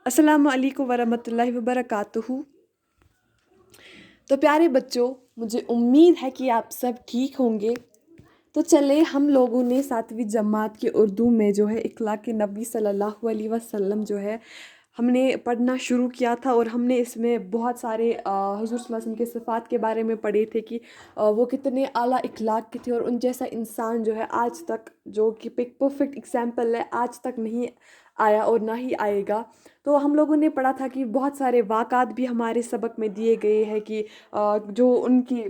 السلام علیکم ورحمۃ اللہ وبرکاتہ۔ تو پیارے بچوں، مجھے امید ہے کہ آپ سب ٹھیک ہوں گے۔ تو چلے ہم لوگوں نے 7ویں جماعت کے اردو میں جو ہے اخلاق نبی صلی اللہ علیہ وسلم جو ہے ہم نے پڑھنا شروع کیا تھا، اور ہم نے اس میں بہت سارے حضور صلی اللہ علیہ وسلم کے صفات کے بارے میں پڑھے تھے کہ وہ کتنے اعلیٰ اخلاق کے تھے، اور ان جیسا انسان جو ہے آج تک، جو کہ پرفیکٹ ایگزامپل ہے، آج تک نہیں آیا اور نہ ہی آئے گا۔ تو ہم لوگوں نے پڑھا تھا کہ بہت سارے واقعات بھی ہمارے سبق میں دیے گئے ہیں کہ جو ان کی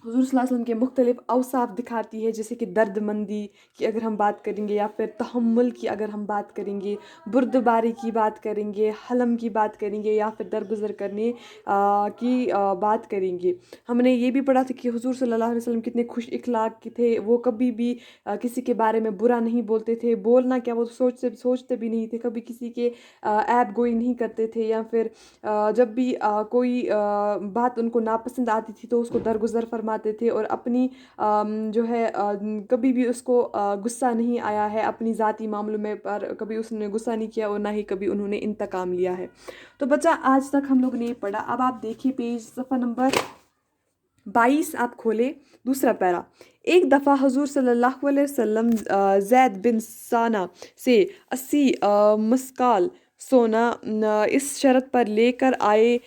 حضور صلی اللہ علیہ وسلم کے مختلف اوصاف دکھاتی ہے، جیسے کہ درد مندی کی اگر ہم بات کریں گے، یا پھر تحمل کی اگر ہم بات کریں گے، بردباری کی بات کریں گے، حلم کی بات کریں گے، یا پھر درگزر کرنے کی بات کریں گے۔ ہم نے یہ بھی پڑھا تھا کہ حضور صلی اللہ علیہ وسلم کتنے خوش اخلاق کے تھے، وہ کبھی بھی کسی کے بارے میں برا نہیں بولتے تھے، بولنا کیا وہ سوچتے بھی نہیں تھے، کبھی کسی کے عیب گوئی نہیں کرتے تھے، یا پھر جب بھی کوئی بات ان کو ناپسند آتی تھی تو اس کو درگزر فرماتے تھے، اور اپنی جو ہے کبھی بھی اس کو غصہ نہیں آیا ہے اپنی ذاتی معاملوں میں، پر کبھی اس نے غصہ نہیں کیا، اور نہ ہی کبھی انہوں نے انتقام لیا ہے۔ تو بچہ آج تک ہم لوگ نے پڑھا، اب آپ دیکھیے پیج صفحہ نمبر 22 آپ کھولے، دوسرا پیرا۔ ایک دفعہ حضور صلی اللہ علیہ وسلم زید بن ثانہ سے 80 مسکال سونا اس شرط پر لے کر آئے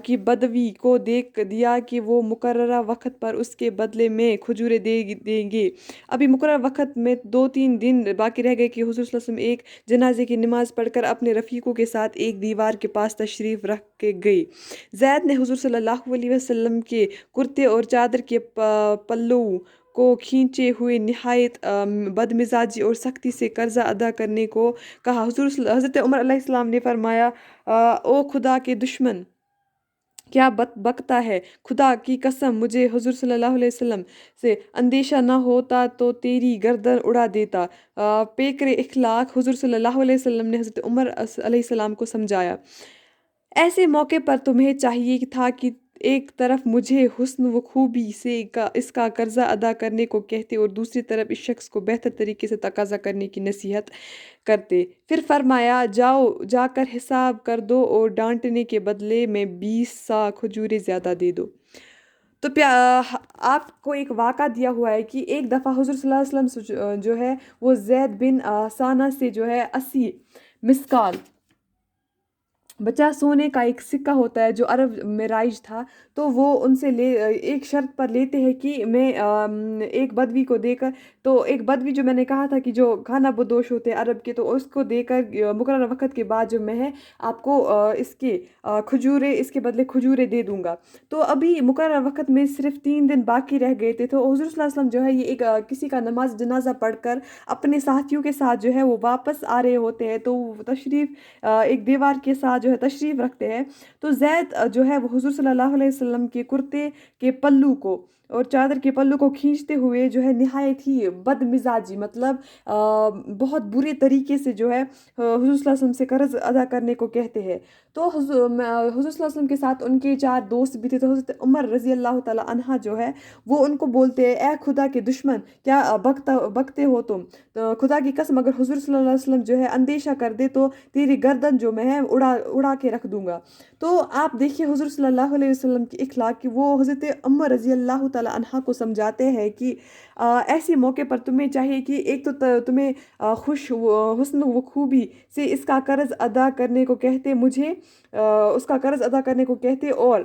کہ بدوی کو دیکھ دیا کہ وہ مقررہ وقت پر اس کے بدلے میں کھجوریں دیں گے۔ ابھی مقررہ وقت میں 2-3 دن باقی رہ گئے کہ حضور صلی اللہ علیہ وسلم ایک جنازے کی نماز پڑھ کر اپنے رفیقوں کے ساتھ ایک دیوار کے پاس تشریف رکھ کے گئے۔ زید نے حضور صلی اللہ علیہ وسلم کے کرتے اور چادر کے پلوں کو کھینچے ہوئے نہایت بدمزاجی اور سختی سے قرضہ ادا کرنے کو کہا۔ حضرت عمر علیہ السلام نے فرمایا، او خدا کے دشمن، کیا بکتا ہے؟ خدا کی قسم، مجھے حضور صلی اللہ علیہ وسلم سے اندیشہ نہ ہوتا تو تیری گردن اڑا دیتا۔ پیکر اخلاق حضور صلی اللہ علیہ وسلم نے حضرت عمر علیہ السلام کو سمجھایا، ایسے موقع پر تمہیں چاہیے تھا کہ ایک طرف مجھے حسن و خوبی سے اس کا قرضہ ادا کرنے کو کہتے، اور دوسری طرف اس شخص کو بہتر طریقے سے تقاضا کرنے کی نصیحت کرتے۔ پھر فرمایا، جا کر حساب کر دو اور ڈانٹنے کے بدلے میں 20 سا کھجوریں زیادہ دے دو۔ تو آپ کو ایک واقعہ دیا ہوا ہے کہ ایک دفعہ حضور صلی اللہ علیہ وسلم سے جو ہے وہ زید بن ثانہ سے جو ہے 80 مسکال، بچہ سونے کا ایک سکہ ہوتا ہے جو عرب میں رائج تھا، تو وہ ان سے ایک شرط پر لیتے ہیں کہ میں ایک بدوی کو دے کر، تو ایک بدوی جو میں نے کہا تھا کہ جو کھانا بدوش ہوتے ہیں عرب کے، تو اس کو دے کر مقررہ وقت کے بعد جو میں ہے آپ کو اس کے اس کے بدلے کھجوریں دے دوں گا۔ تو ابھی مقررہ وقت میں صرف 3 دن باقی رہ گئے تھے، تو حضور صلی اللہ علیہ وسلم جو ہے یہ ایک کسی کا نماز جنازہ پڑھ کر اپنے ساتھیوں کے ساتھ جو ہے وہ واپس آ رہے ہوتے ہیں، تو وہ تشریف ایک دیوار کے ساتھ جو ہے تشریف رکھتے ہیں۔ تو زید جو ہے وہ حضور صلی اللہ علیہ وسلم کے کرتے کے پلو کو اور چادر کے پلو کو کھینچتے ہوئے جو ہے نہایت ہی بد مزاجی، مطلب بہت برے طریقے سے جو ہے حضور صلی اللہ علیہ وسلم سے قرض ادا کرنے کو کہتے ہیں۔ تو حضور صلی اللہ علیہ وسلم کے ساتھ ان کے 4 دوست بھی تھے، تو حضرت عمر رضی اللہ تعالیٰ عنہ جو ہے وہ ان کو بولتے ہیں، اے خدا کے دشمن، کیا بکتے ہو تم؟ تو خدا کی قسم، اگر حضور صلی اللہ علیہ وسلم جو ہے اندیشہ کر دے تو تیری گردن جو میں ہے اڑا کے رکھ دوں گا۔ تو آپ دیکھیے حضور صلی اللہ علیہ وسلم کی اخلاق کہ وہ حضرت عمر رضی اللہ تعالیٰ عنہ کو سمجھاتے ہیں کہ ایسے موقع پر تمہیں چاہیے کہ ایک تو تمہیں حسن و خوبی سے اس کا قرض ادا کرنے کو کہتے، مجھے اس کا قرض ادا کرنے کو کہتے، اور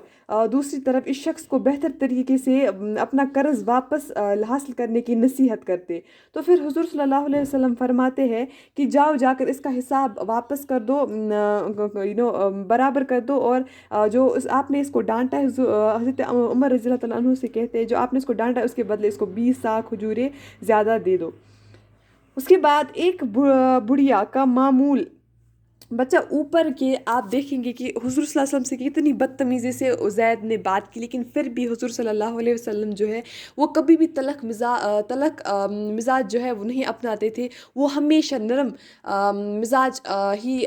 دوسری طرف اس شخص کو بہتر طریقے سے اپنا قرض واپس حاصل کرنے کی نصیحت کرتے۔ تو پھر حضور صلی اللہ علیہ وسلم فرماتے ہیں کہ جا کر اس کا حساب واپس کر دو، برابر کر دو، اور جو آپ نے اس کو ڈانٹا ہے، حضرت عمر رضی اللہ تعالیٰ عنہ سے کہتے ہیں، جو آپ نے اس کو ڈانٹا ہے اس کے بدلے اس کو 20 سا کھجوریں زیادہ دے دو۔ اس کے بعد ایک بڑھیا کا معمول، بچہ اوپر کے آپ دیکھیں گے کہ حضور صلی اللہ علیہ وسلم سے کتنی بدتمیزی سے زید نے بات کی، لیکن پھر بھی حضور صلی اللہ علیہ وسلم جو ہے وہ کبھی بھی تلخ مزاج جو ہے وہ نہیں اپناتے تھے، وہ ہمیشہ نرم مزاج ہی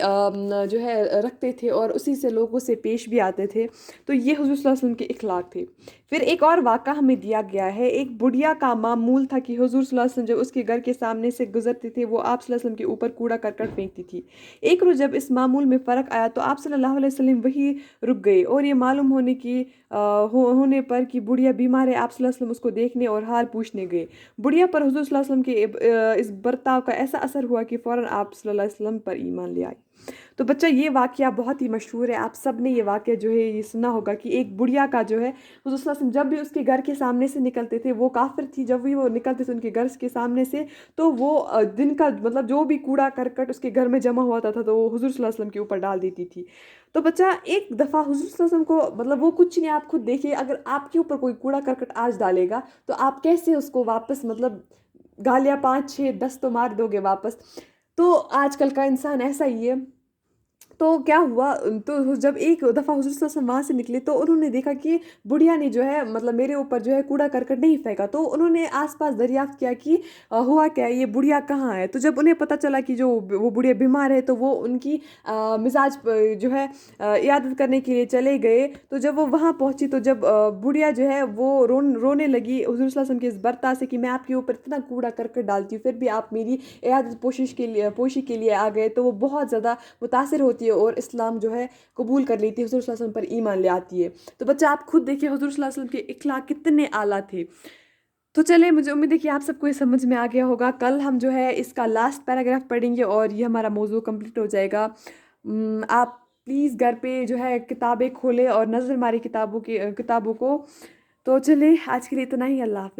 جو ہے رکھتے تھے، اور اسی سے لوگوں سے پیش بھی آتے تھے۔ تو یہ حضور صلی اللہ علیہ وسلم کے اخلاق تھے۔ پھر ایک اور واقعہ ہمیں دیا گیا ہے، ایک بڑھیا کا معمول تھا کہ حضور صلی اللہ علیہ وسلم جب اس کے گھر کے سامنے سے گزرتے تھے وہ آپ صلی اللہ علیہ وسلم کے اوپر کوڑا کرکٹ پھینکتی تھی۔ ایک روز جب جب اس معمول میں فرق آیا تو آپ صلی اللہ علیہ وسلم وہی رک گئے، اور یہ معلوم ہونے پر کہ بڑھیا بیمار ہے، آپ صلی اللہ علیہ وسلم اس کو دیکھنے اور حال پوچھنے گئے۔ بڑھیا پر حضور صلی اللہ علیہ وسلم کے اس برتاؤ کا ایسا اثر ہوا کہ فوراً آپ صلی اللہ علیہ وسلم پر ایمان لے آئے۔ تو بچہ یہ واقعہ بہت ہی مشہور ہے، آپ سب نے یہ واقعہ جو ہے یہ سنا ہوگا کہ ایک بڑھیا کا جو ہے حضور صلی اللہ علیہ وسلم جب بھی اس کے گھر کے سامنے سے نکلتے تھے، وہ کافر تھی، جب بھی وہ نکلتے تھے ان کے گھر کے سامنے سے، تو وہ دن کا مطلب جو بھی کوڑا کرکٹ اس کے گھر میں جمع ہوتا تھا تو وہ حضور صلی اللہ علیہ وسلم کے اوپر ڈال دیتی تھی۔ تو بچہ ایک دفعہ حضور صلی اللہ علیہ وسلم کو مطلب وہ کچھ نہیں، آپ خود دیکھیے اگر آپ کے اوپر کوئی کوڑا کرکٹ آج ڈالے گا تو آپ کیسے اس کو واپس مطلب گالیاں 5 6 10 تو مار دو گے واپس۔ تو آج کل کا انسان ایسا ہی ہے۔ تو کیا ہوا، تو جب ایک دفعہ حضور صلی اللہ علیہ وسلم وہاں سے نکلے تو انہوں نے دیکھا کہ بڑھیا نے جو ہے مطلب میرے اوپر جو ہے کوڑا کرکٹ نہیں پھینکا، تو انہوں نے آس پاس دریافت کیا کہ ہوا کیا ہے، یہ بڑھیا کہاں ہے۔ تو جب انہیں پتہ چلا کہ جو وہ بڑھیا بیمار ہے تو وہ ان کی مزاج جو ہے عیادت کرنے کے لیے چلے گئے۔ تو جب وہ وہاں پہنچی تو جب بڑھیا جو ہے وہ رونے لگی حضور صلی اللہ علیہ وسلم کے اس برتا سے کہ میں آپ کے اوپر اتنا کوڑا کرکٹ ڈالتی ہوں پھر بھی آپ میری عیادت پوشی کے لیے آ گئے، تو وہ بہت زیادہ متاثر ہوتی ہے اور اسلام جو ہے قبول کر لیتی ہے، حضور صلی اللہ علیہ وسلم پر ایمان لے آتی ہے۔ تو بچہ آپ خود دیکھیے حضور صلی اللہ علیہ وسلم کے اخلاق کتنے اعلیٰ تھے۔ تو چلے مجھے امید ہے کہ آپ سب کو یہ سمجھ میں آ گیا ہوگا۔ کل ہم جو ہے اس کا لاسٹ پیراگراف پڑھیں گے اور یہ ہمارا موضوع کمپلیٹ ہو جائے گا۔ آپ پلیز گھر پہ جو ہے کتابیں کھولیں اور نظر ماری کتابوں کو۔ تو چلے آج کے لیے اتنا ہی، اللہ حافظ۔